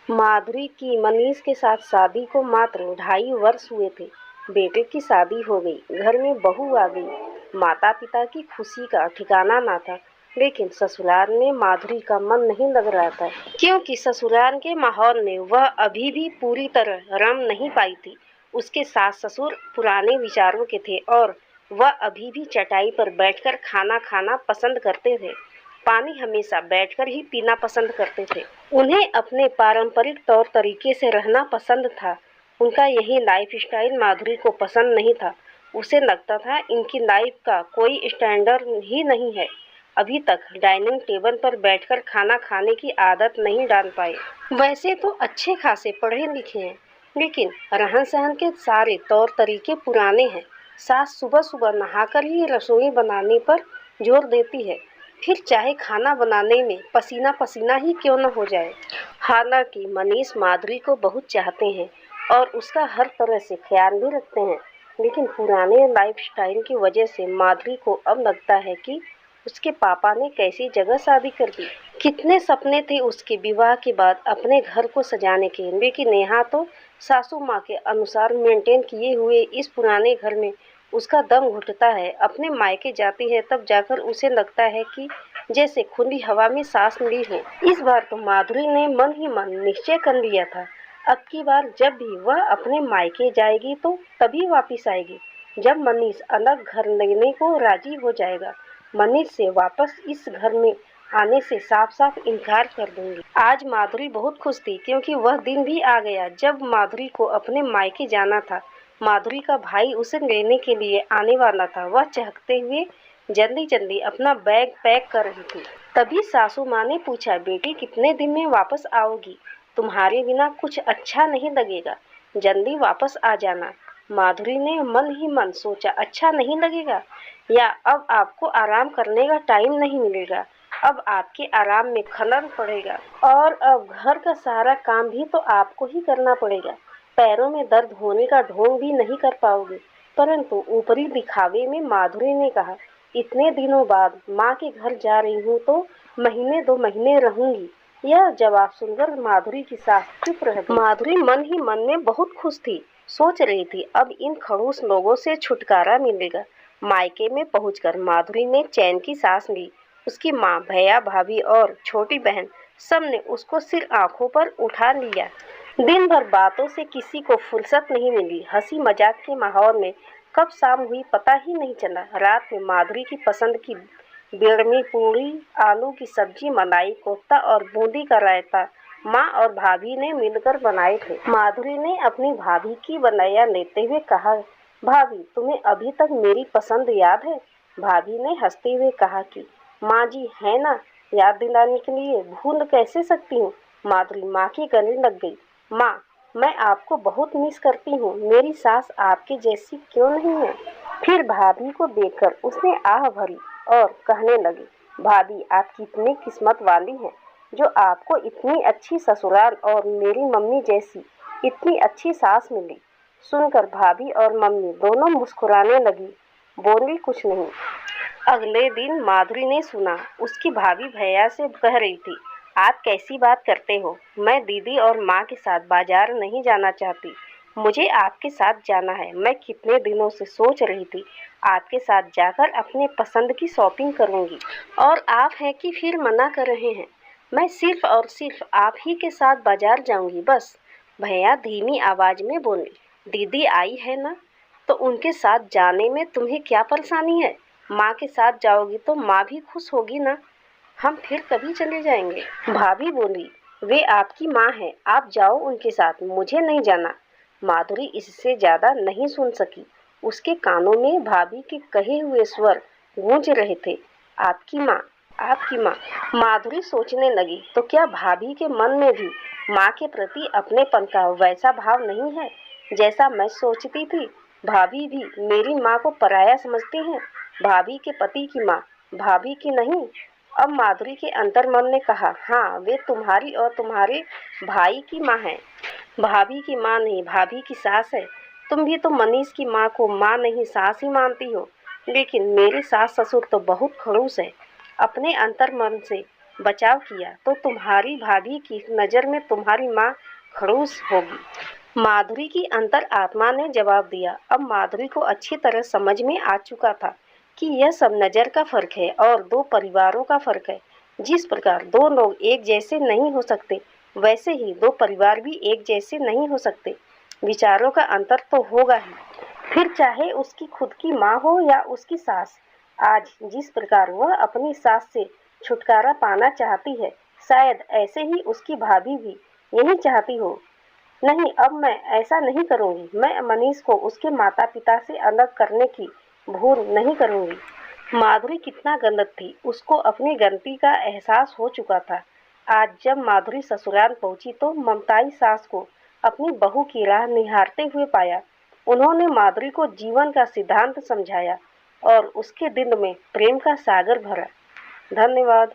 माधुरी की मनीष के साथ शादी को मात्र 2.5 वर्ष हुए थे। बेटे की शादी हो गई, घर में बहू आ गई। माता पिता की खुशी का ठिकाना ना था। लेकिन ससुराल में माधुरी का मन नहीं लग रहा था, क्योंकि ससुराल के माहौल में वह अभी भी पूरी तरह रम नहीं पाई थी। उसके सास ससुर पुराने विचारों के थे और वह अभी भी चटाई पर बैठकर खाना खाना पसंद करते थे। पानी हमेशा बैठकर ही पीना पसंद करते थे। उन्हें अपने पारंपरिक तौर तरीके से रहना पसंद था। उनका यही लाइफ स्टाइल माधुरी को पसंद नहीं था। उसे लगता था इनकी लाइफ का कोई स्टैंडर्ड ही नहीं है। अभी तक डाइनिंग टेबल पर बैठकर खाना खाने की आदत नहीं डाल पाए। वैसे तो अच्छे खासे पढ़े लिखे हैं, लेकिन रहन सहन के सारे तौर तरीके पुराने हैं। सास सुबह सुबह नहाकर ही रसोई बनाने पर जोर देती है, फिर चाहे खाना बनाने में पसीना पसीना ही क्यों न हो जाए। हालांकि मनीष माधुरी को बहुत चाहते हैं और उसका हर तरह से ख्याल भी रखते हैं, लेकिन पुराने लाइफस्टाइल की वजह से माधुरी को अब लगता है कि उसके पापा ने कैसी जगह शादी कर दी। कितने सपने थे उसके विवाह के बाद अपने घर को सजाने के, लेकिन यहाँ तो सासू माँ के अनुसार मेंटेन किए हुए इस पुराने घर में उसका दम घुटता है। अपने मायके जाती है तब जाकर उसे लगता है कि जैसे खुली हवा में सांस ली हो। इस बार तो माधुरी ने मन ही मन निश्चय कर लिया था, अब की बार जब भी वह अपने मायके जाएगी तो तभी वापस आएगी जब मनीष अलग घर लेने को राजी हो जाएगा। मनीष से वापस इस घर में आने से साफ साफ इनकार कर दूंगी। आज माधुरी बहुत खुश थी, क्योंकि वह दिन भी आ गया जब माधुरी को अपने मायके जाना था। माधुरी का भाई उसे लेने के लिए आने वाला था। वह चहकते हुए जल्दी जल्दी अपना बैग पैक कर रही थी। तभी सासू माँ ने पूछा, बेटी कितने दिन में वापस आओगी? तुम्हारे बिना कुछ अच्छा नहीं लगेगा, जल्दी वापस आ जाना। माधुरी ने मन ही मन सोचा, अच्छा नहीं लगेगा या अब आपको आराम करने का टाइम नहीं मिलेगा, अब आपके आराम में खलल पड़ेगा और अब घर का सारा काम भी तो आपको ही करना पड़ेगा। पैरों में दर्द होने का ढोंग भी नहीं कर पाओगे। परंतु ऊपरी दिखावे में माधुरी ने कहा, इतने दिनों बाद माँ के घर जा रही हूँ तो महीने 2 महीने रहूंगी। यह जवाब सुनकर माधुरी की सास चुप रह गई। माधुरी मन ही मन में बहुत खुश थी। सोच रही थी अब इन खड़ूस लोगों से छुटकारा मिलेगा। मायके में पहुंचकर माधुरी ने चैन की सांस ली। उसकी माँ, भैया, भाभी और छोटी बहन सब ने उसको सिर आंखों पर उठा लिया। दिन भर बातों से किसी को फुर्सत नहीं मिली। हंसी मजाक के माहौल में कब शाम हुई पता ही नहीं चला। रात में माधुरी की पसंद की बेड़मी पूरी, आलू की सब्जी, मलाई कोफ्ता और बूंदी का रायता माँ और भाभी ने मिलकर बनाए थे। माधुरी ने अपनी भाभी की बनाया लेते हुए कहा, भाभी तुम्हें अभी तक मेरी पसंद याद है? भाभी ने हंसते हुए कहा कि माँ जी है ना, याद दिलाने के लिए भूल कैसे सकती हूँ। माधुरी माँ के गले लग गई। माँ, मैं आपको बहुत मिस करती हूँ, मेरी सास आपके जैसी क्यों नहीं है? फिर भाभी को देखकर उसने आह भरी और कहने लगी, भाभी आप कितनी किस्मत वाली हैं जो आपको इतनी अच्छी ससुराल और मेरी मम्मी जैसी इतनी अच्छी सास मिली। सुनकर भाभी और मम्मी दोनों मुस्कुराने लगी, बोली कुछ नहीं। अगले दिन माधुरी ने सुना उसकी भाभी भैया से कह रही थी, आप कैसी बात करते हो? मैं दीदी और माँ के साथ बाजार नहीं जाना चाहती, मुझे आपके साथ जाना है। मैं कितने दिनों से सोच रही थी आपके साथ जाकर अपने पसंद की शॉपिंग करूंगी, और आप हैं कि फिर मना कर रहे हैं। मैं सिर्फ और सिर्फ आप ही के साथ बाजार जाऊंगी बस। भैया धीमी आवाज में बोले, दीदी आई है ना, तो उनके साथ जाने में तुम्हें क्या परेशानी है? माँ के साथ जाओगी तो माँ भी खुश होगी ना। हम फिर कभी चले जाएंगे। भाभी बोली, वे आपकी माँ है, आप जाओ उनके साथ, मुझे नहीं जाना। माधुरी इससे ज्यादा नहीं सुन सकी। उसके कानों में भाभी के कहे हुए स्वर गूंज रहे थे, आपकी माँ, आपकी माँ। माधुरी सोचने लगी, तो क्या भाभी के मन में भी माँ के प्रति अपनेपन का वैसा भाव नहीं है जैसा मैं सोचती थी? भाभी भी मेरी माँ को पराया समझते हैं, भाभी के पति की माँ, भाभी की नहीं। अब माधुरी के अंतर्मन ने कहा, हाँ वे तुम्हारी और तुम्हारे भाई की माँ है, भाभी की माँ नहीं, भाभी की सास है। तुम भी तो मनीष की माँ को माँ नहीं सास ही मानती हो, लेकिन मेरी सास ससुर तो बहुत खड़ूस है। अपने अंतर्मन से बचाव किया तो तुम्हारी भाभी की नज़र में तुम्हारी माँ खड़ूस होगी। माधुरी की अंतर आत्मा ने जवाब दिया। अब माधुरी को अच्छी तरह समझ में आ चुका था कि यह सब नज़र का फर्क है और दो परिवारों का फर्क है। जिस प्रकार दो लोग एक जैसे नहीं हो सकते, वैसे ही दो परिवार भी एक जैसे नहीं हो सकते। विचारों का अंतर तो होगा ही, फिर चाहे उसकी खुद की माँ हो या उसकी सास। आज जिस प्रकार वह अपनी सास से छुटकारा पाना चाहती है, शायद ऐसे ही उसकी भाभी भी यही चाहती हो। नहीं, अब मैं ऐसा नहीं करूँगी। मैं मनीष को उसके माता-पिता से अलग करने की भूल नहीं करूँगी। माधुरी कितना गलत थी, उसको अपनी गलती का एहसास हो चुका था। आज जब माधुरी ससुराल पहुंची तो ममताई सास को अपनी बहू की राह निहारते हुए पाया। उन्होंने माधुरी को जीवन का सिद्धांत समझाया और उसके दिल में प्रेम का सागर भरा। धन्यवाद।